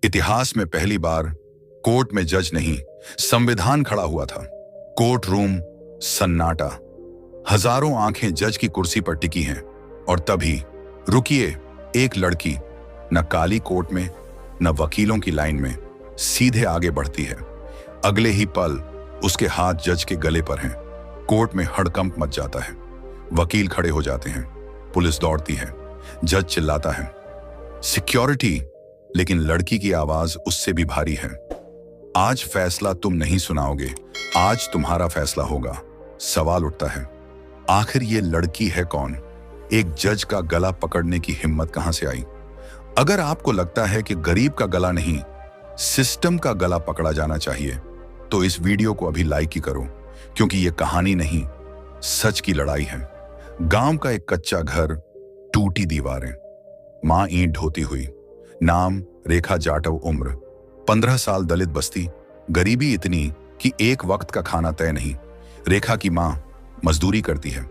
इतिहास में पहली बार कोर्ट में जज नहीं, संविधान खड़ा हुआ था। कोर्ट रूम सन्नाटा, हजारों आंखें जज की कुर्सी पर टिकी हैं। और तभी रुकिए, एक लड़की न काली कोट में न वकीलों की लाइन में सीधे आगे बढ़ती है। अगले ही पल उसके हाथ जज के गले पर हैं। कोर्ट में हड़कंप मच जाता है। वकील खड़े हो जाते हैं, पुलिस दौड़ती है, जज चिल्लाता है, सिक्योरिटी। लेकिन लड़की की आवाज उससे भी भारी है। आज फैसला तुम नहीं सुनाओगे, आज तुम्हारा फैसला होगा। सवाल उठता है, आखिर ये लड़की है कौन? एक जज का गला पकड़ने की हिम्मत कहां से आई? अगर आपको लगता है कि गरीब का गला नहीं, सिस्टम का गला पकड़ा जाना चाहिए, तो इस वीडियो को अभी लाइक ही करो, क्योंकि ये कहानी नहीं, सच की लड़ाई है। गांव का एक कच्चा घर, टूटी दीवारें, मां ईंट ढोती हुई। नाम रेखा जाटव, उम्र 15 साल, दलित बस्ती। गरीबी इतनी कि एक वक्त का खाना तय नहीं। रेखा की मां मजदूरी करती है,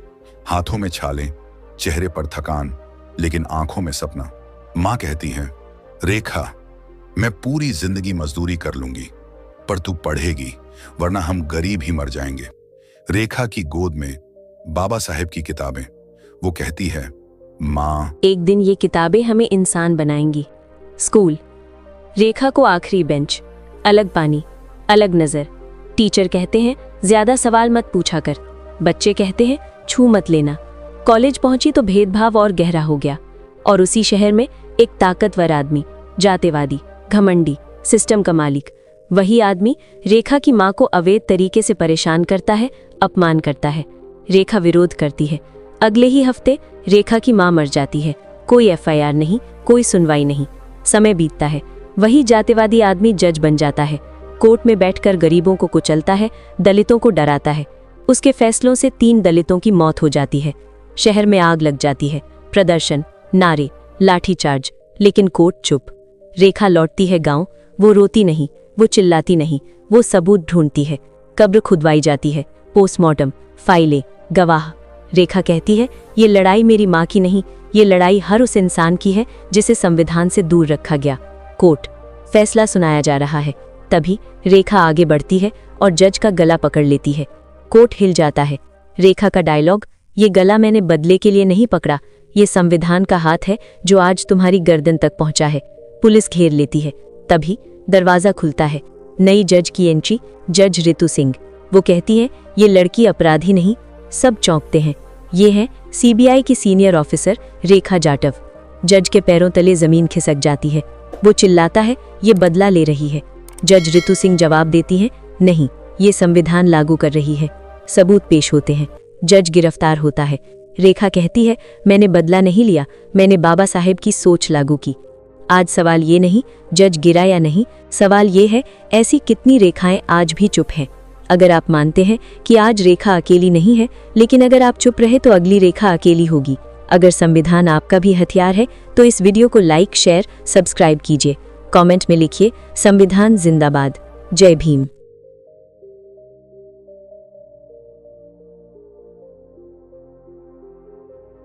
हाथों में छाले, चेहरे पर थकान, लेकिन आंखों में सपना। मां कहती है, रेखा, मैं पूरी जिंदगी मजदूरी कर लूंगी, पर तू पढ़ेगी, वरना हम गरीब ही मर जाएंगे। रेखा की गोद में बाबा साहेब की किताबें। वो कहती है, मां, एक दिन ये किताबें हमें इंसान बनाएंगी। स्कूल, रेखा को आखिरी बेंच, अलग पानी, अलग नजर। टीचर कहते हैं, ज्यादा सवाल मत पूछा कर। बच्चे कहते हैं, छू मत लेना। कॉलेज पहुंची तो भेदभाव और गहरा हो गया। और उसी शहर में एक ताकतवर आदमी, जातिवादी, घमंडी, सिस्टम का मालिक। वही आदमी रेखा की मां को अवैध तरीके से परेशान करता है, अपमान करता है। रेखा विरोध करती है। अगले ही हफ्ते रेखा की मां मर जाती है। कोई एफआईआर नहीं, कोई सुनवाई नहीं। समय बीतता है। वही जातिवादी आदमी जज बन जाता है। कोर्ट में बैठकर गरीबों को कुचलता है, दलितों को डराता है। उसके फैसलों से 3 दलितों की मौत हो जाती है। शहर में आग लग जाती है। प्रदर्शन, नारे, लाठीचार्ज, लेकिन कोर्ट चुप। रेखा लौटती है गांव। वो रोती नहीं, वो चिल्लाती नहीं, वो सबूत ढूंढती है। कब्र खुदवाई जाती है, पोस्टमार्टम, फाइलें, गवाह। रेखा कहती है, ये लड़ाई मेरी माँ की नहीं, ये लड़ाई हर उस इंसान की है जिसे संविधान से दूर रखा गया। कोर्ट, फैसला सुनाया जा रहा है। तभी रेखा आगे बढ़ती है और जज का गला पकड़ लेती है। कोर्ट हिल जाता है। रेखा का डायलॉग, ये गला मैंने बदले के लिए नहीं पकड़ा, ये संविधान का हाथ है जो आज तुम्हारी गर्दन तक पहुंचा है। पुलिस घेर लेती है। तभी दरवाजा खुलता है। नई जज की एंट्री, जज रितु सिंह। वो कहती है, ये लड़की अपराधी नहीं। सब चौंकते हैं। ये है सीबीआई की सीनियर ऑफिसर रेखा जाटव। जज के पैरों तले जमीन खिसक जाती है। वो चिल्लाता है, ये बदला ले रही है। जज रितु सिंह जवाब देती है, नहीं, ये संविधान लागू कर रही है। सबूत पेश होते हैं। जज गिरफ्तार होता है। रेखा कहती है, मैंने बदला नहीं लिया, मैंने बाबा साहेब की सोच लागू की। आज सवाल ये नहीं जज गिरा या नहीं, सवाल ये है, ऐसी कितनी रेखाएं आज भी चुप हैं। अगर आप मानते हैं कि आज रेखा अकेली नहीं है, लेकिन अगर आप चुप रहे तो अगली रेखा अकेली होगी। अगर संविधान आपका भी हथियार है तो इस वीडियो को लाइक, शेयर, सब्सक्राइब कीजिए। कमेंट में लिखिए, संविधान जिंदाबाद। जय भीम।